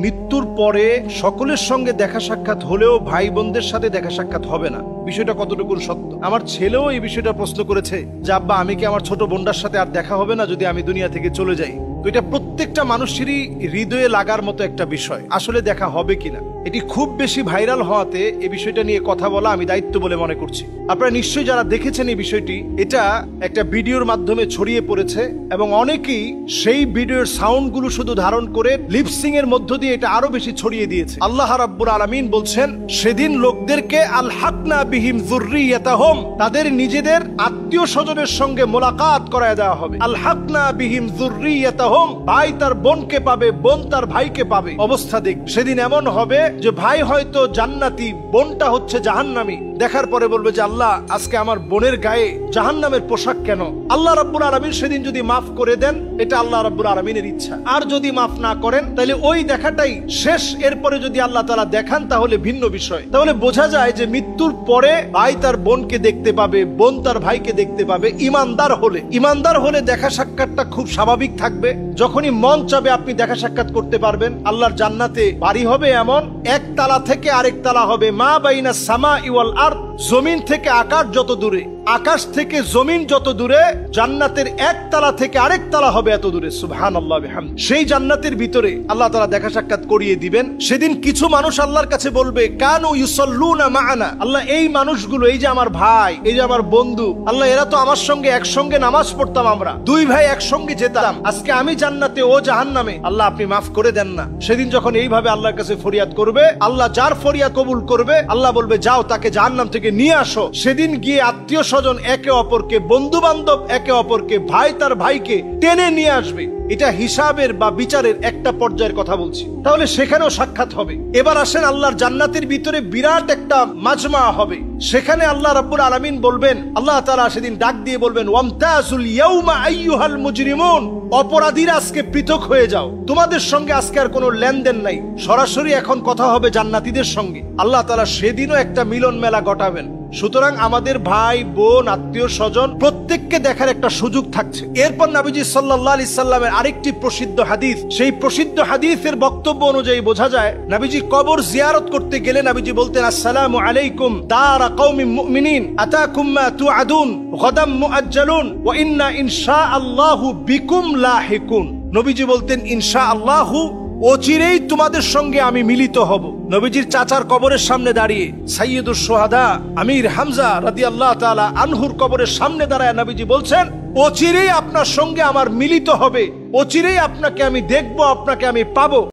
মৃত্যুর পরে সকলের সঙ্গে দেখা সাক্ষাৎ হলেও ভাই বোনদের সাথে দেখা সাক্ষাৎ হবে না, বিষয়টা কতটুকু সত্য? আমার ছেলেও এই বিষয়টা প্রশ্ন করেছে যে আব্বা, আমি কি আমার ছোট বোনটার সাথে আর দেখা হবে না যদি আমি দুনিয়া থেকে চলে যাই? তো এটা প্রত্যেকটা মানুষেরই হৃদয়ে লাগার মতো একটা বিষয়, আসলে দেখা হবে কিনা। এটি খুব বেশি ভাইরাল হওয়াতে এই বিষয়টা নিয়ে কথা বলা আমি দায়িত্ব বলে মনে করছি। আপনারা নিশ্চয়ই যারা দেখেছেন এই বিষয়টি, এটা একটা ভিডিওর মাধ্যমে ছড়িয়ে পড়েছে এবং অনেকেই সেই ভিডিওর সাউন্ডগুলো শুধু ধারণ করে লিপসিং এর মধ্য দিয়ে এটা আরো বেশি ছড়িয়ে দিয়েছে। আল্লাহ রাব্বুল আলামিন বলছেন, সেদিন লোকদেরকে আলহাকনা বিহিম যুররিয়াতাহুম, তাদের নিজেদের আত্মীয় স্বজনের সঙ্গে মোলাকাত করায় দেওয়া হবে। আলহাকনা বিহিম যুররিয়াতাহুম, ভাই তার বোনকে পাবে, বোন তার ভাইকে পাবে। অবস্থা দেখ, সেদিন এমন হবে যে ভাই হয়তো জান্নাতি, বোনটা হচ্ছে জাহান্নামী। দেখার পরে বলবে যে আল্লাহ, আজকে আমার বোনের গায়ে জাহান্নামের পোশাক কেন? আল্লাহ রাব্বুল আলামিন সেদিন যদি মাফ করে দেন, এটা আল্লাহ রাব্বুল আলামিনের ইচ্ছা। আর যদি মাফ না করেন, তাহলে ওই দেখাটাই শেষ। এরপরে যদি আল্লাহ তাআলা দেখান, তাহলে ভিন্ন বিষয়। তাহলে বোঝা যায় যে মৃত্যুর পরে ভাই তার বোনকে দেখতে পাবে, বোন তার ভাইকে দেখতে পাবে। ইমানদার হলে দেখা সাক্ষাৎটা খুব স্বাভাবিক থাকবে। যখনই মন চাবে আপনি দেখা সাক্ষাৎ করতে পারবেন। আল্লাহর জান্নাতে বাড়ি হবে এমন, এক তালা থেকে আরেক তালা হবে। মা বাইনা সামা ওয়াল আরদ, জমিন থেকে আকাশ যত দূরে, আকাশ থেকে জমিন যত দূরে, জান্নাতের এক তালা থেকে আরেক তালা হবে এত দূরে। সুবহানাল্লাহ বিহামদি। সেই জান্নাতের ভিতরে আল্লাহ তাআলা দেখা সাক্ষাৎ করিয়ে দিবেন। সেদিন কিছু মানুষ আল্লাহর কাছে বলবে, কানু ইউসাল্লুনা মা'ানা, আল্লাহ এই মানুষগুলো, এই যে আমার ভাই, এই যে আমার বন্ধু, আল্লাহ এরা তো আমার সঙ্গে একসঙ্গে নামাজ পড়তাম, আমরা দুই ভাই একসঙ্গে যেতাম, আজকে আমি জান্নাতে ও জাহান্নামে, আল্লাহ আপনি মাফ করে দেন না। সেদিন যখন এইভাবে আল্লাহর কাছে ফরিয়াদ করবে, আল্লাহ যার ফরিয়াদ কবুল করবে, আল্লাহ বলবে যাও তাকে জাহান্নাম থেকে নিয়ে আসো। সেদিন গিয়ে আত্মীয় স্বজন একে অপরকে, বন্ধু বান্ধব একে অপরকে, ভাই তার ভাইকে টেনে নিয়ে আসবে। এটা হিসাবের বা বিচারের একটা পর্যায়ের কথা বলছি। তাহলে সেখানেও সাক্ষাৎ হবে। এবার আসেন, আল্লাহর জান্নাতের ভিতরে বিরাট একটা মাজমা হবে। সেখানে আল্লাহ রাব্বুল আলামিন বলবেন, আল্লাহ তাআলা সেদিন ডাক দিয়ে বলবেন, ওয়ামতাজুল ইয়াউমা আইয়ুহাল মুজরিমুন, অপরাধীরা আজকে পৃথক হয়ে যাও, তোমাদের সঙ্গে আজকে আর কোনো লেনদেন নাই। সরাসরি এখন কথা হবে জান্নাতীদের সঙ্গে। আল্লাহ তাআলা সেদিনও একটা মিলন মেলা ঘটাবেন। সুতরাং আমাদের ভাই বোন, আত্মীয় স্বজন প্রত্যেককে দেখার একটা সুযোগ থাকছে। এরপর নবীজি সাল্লাল্লাহু আলাইহি সাল্লামের আরেকটি প্রসিদ্ধ হাদিস, সেই প্রসিদ্ধ হাদিসের বক্তব্য অনুযায়ী বোঝা যায়, নবীজি কবর জিয়ারত করতে গেলে নবীজি বলতেন, আসসালামু আলাইকুম দারা কওমিন মুমিনিন আতাকুম মা তুআদুন গাদাম মুআজ্জালুন ওয়া ইন্না ইনশাআল্লাহু বিকুম লাহিকুন। নবীজি বলতেন, ইনশাআল্লাহু, অচিরেই তোমাদের সঙ্গে আমি মিলিত হব। নবীজির চাচার কবরের সামনে দাঁড়িয়ে, সাইয়্যিদুশ শুহাদা আমির হামজা রাদিয়াল্লাহু তাআলা আনহুর কবরের সামনে দাঁড়ায় নবীজি বলছেন, অচিরেই আপনার সঙ্গে আমার মিলিত হবে, অচিরেই আপনাকে আমি দেখব, আপনাকে আমি পাবো।